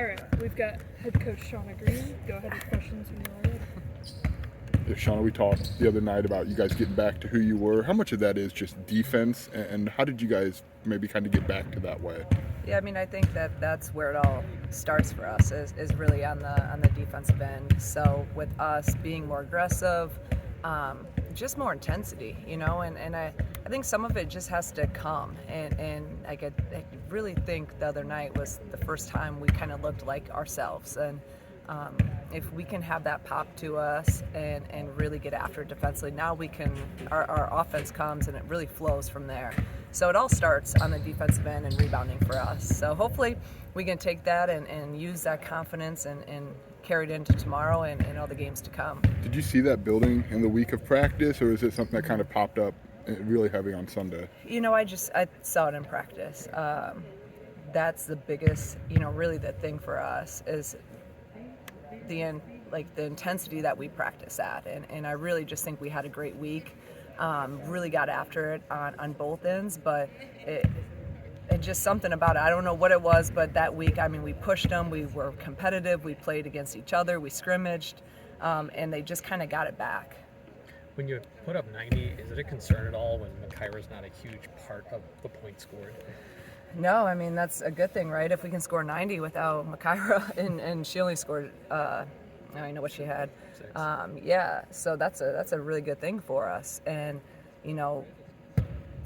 All right, we've got head coach Shauna Green. Go ahead with questions when you're ready. Yeah, Shauna, we talked the other night about you guys getting back to who you were. How much of that is just defense, and how did you guys maybe kind of get back to that way? Yeah, I mean, I think that's where it all starts for us is really on the defensive end. So with us being more aggressive, just more intensity, and I think some of it just has to come. And I really think the other night was the first time we kind of looked like ourselves. And if we can have that pop to us and really get after it defensively, now we can, our offense comes and it really flows from there. So it all starts on the defensive end and rebounding for us. So hopefully we can take that and use that confidence and carry it into tomorrow and all the games to come. Did you see that building in the week of practice, or is it something that kind of popped up really heavy on Sunday? I saw it in practice. That's the biggest, really the thing for us is the intensity that we practice at. And I really just think we had a great week. Really got after it on both ends, but it just something about it. I don't know what it was, but that week, we pushed them. We were competitive. We played against each other. We scrimmaged, and they just kind of got it back. When you put up 90, is it a concern at all when Makaira's not a huge part of the points scored? No, that's a good thing, right? If we can score 90 without Makaira, and she only scored, I know what she had. 6. Yeah, so that's a really good thing for us. And,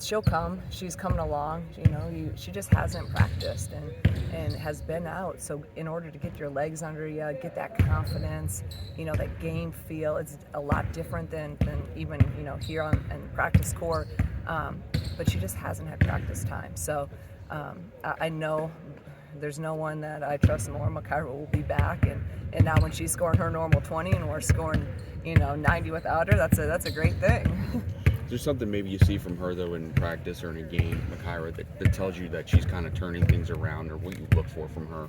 she'll come. She's coming along. She just hasn't practiced and has been out. So in order to get your legs under you, get that confidence, that game feel, it's a lot different than even, here in practice court. But she just hasn't had practice time. So I know there's no one that I trust more. Makaira will be back, and now when she's scoring her normal 20 and we're scoring, 90 without her, that's a great thing. There's something maybe you see from her though in practice or in a game, Makaira, that tells you that she's kind of turning things around, or what you look for from her?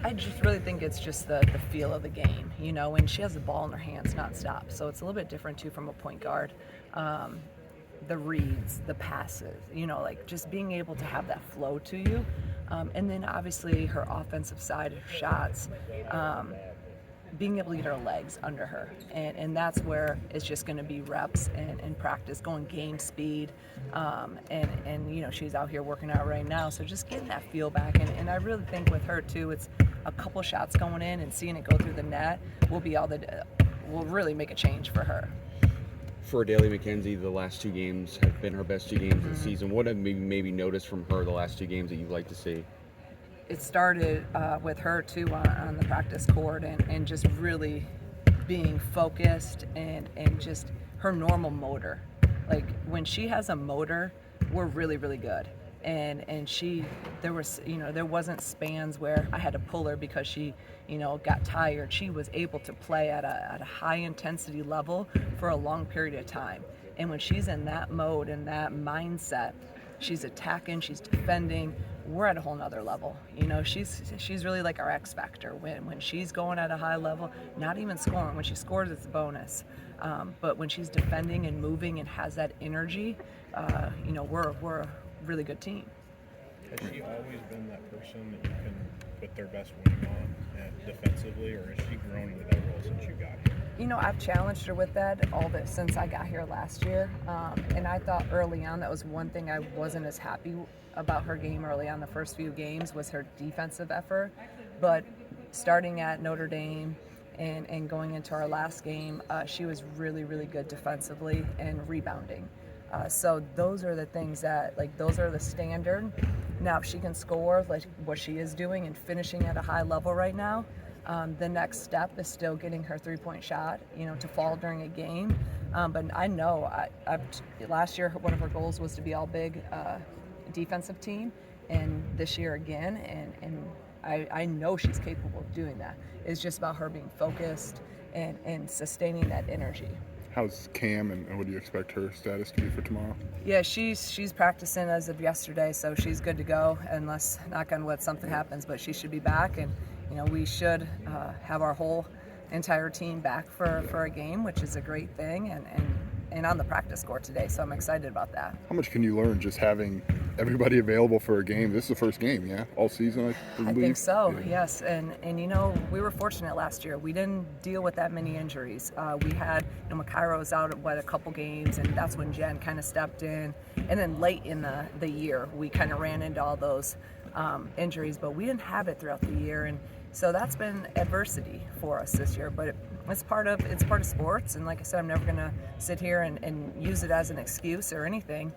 I just really think it's just the feel of the game, and she has the ball in her hands nonstop. So it's a little bit different too from a point guard. The reads, the passes, just being able to have that flow to you. And then obviously her offensive side, her shots, being able to get her legs under her. And that's where it's just going to be reps and practice, going game speed. And she's out here working out right now. So just getting that feel back. And I really think with her too, it's a couple shots going in and seeing it go through the net will really make a change for her. For Daly McKenzie, the last 2 games have been her best 2 games of the season. What have you maybe noticed from her the last 2 games that you'd like to see? It started with her too on the practice court and just really being focused and just her normal motor. Like when she has a motor, we're really, really good. And there wasn't spans where I had to pull her because she, got tired. She was able to play at a high intensity level for a long period of time. And when she's in that mode and that mindset, she's attacking, she's defending, we're at a whole nother level. She's really like our X factor. When she's going at a high level, not even scoring. When she scores, it's a bonus. But when she's defending and moving and has that energy, we're a really good team. Has she always been that person that you can put their best wing on defensively, or has she grown into that role since you got here? I've challenged her with that since I got here last year. And I thought early on that was one thing I wasn't as happy about her game early on. The first few games was her defensive effort. But starting at Notre Dame and going into our last game, she was really, really good defensively and rebounding. So those are the things those are the standard. Now, if she can score like what she is doing and finishing at a high level right now, the next step is still getting her three-point shot, to fall during a game. But I know last year one of her goals was to be all big defensive team, and this year again, and I know she's capable of doing that. It's just about her being focused and sustaining that energy. How's Cam, and what do you expect her status to be for tomorrow? Yeah, she's practicing as of yesterday, so she's good to go unless, knock on wood, something happens. But she should be back, and we should have our whole entire team back for a game, which is a great thing. And and on the practice court today. So I'm excited about that. How much can you learn just having everybody available for a game? This is the first game, yeah, all season. I I believe. think so, Yeah. yes. And you know, we were fortunate last year. We didn't deal with that many injuries. We had, you know, Makaira was out at a couple games, and that's when Jen kind of stepped in. And then late in the year, we kind of ran into all those injuries, but we didn't have it throughout the year. And so that's been adversity for us this year. But it's part of sports. And like I said, I'm never going to sit here and use it as an excuse or anything.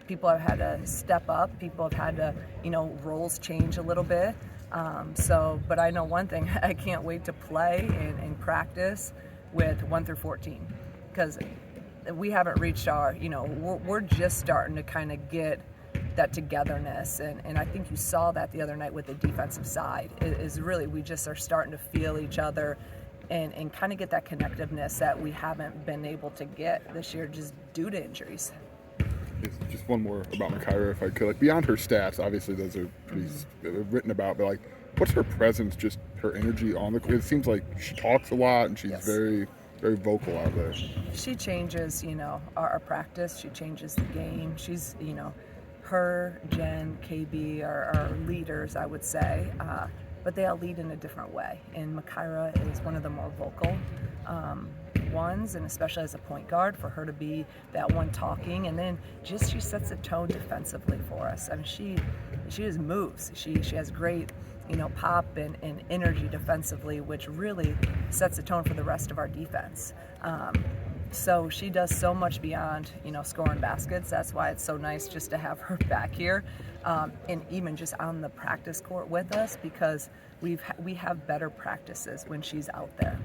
People have had to step up. People have had to, you know, roles change a little bit. But I know one thing, I can't wait to play and practice with 1 through 14, because we haven't reached our, you know, we're just starting to kind of get that togetherness, and I think you saw that the other night with the defensive side, is really we just are starting to feel each other and kind of get that connectiveness that we haven't been able to get this year just due to injuries. Just one more about Makaira, if I could. Like, beyond her stats, obviously those are pretty written about, but like, what's her presence, just her energy on the court? It seems like she talks a lot and she's Yes. very, very vocal out there. She changes, you know, our practice. She changes the game. She's, you know, her, Jen, KB are leaders, I would say, but they all lead in a different way. And Makaira is one of the more vocal ones, and especially as a point guard, for her to be that one talking, and then just she sets the tone defensively for us. I mean, she just moves. She has great, you know, pop and energy defensively, which really sets the tone for the rest of our defense. So she does so much beyond, you know, scoring baskets. That's why it's so nice just to have her back here, and even just on the practice court with us, because we have better practices when she's out there.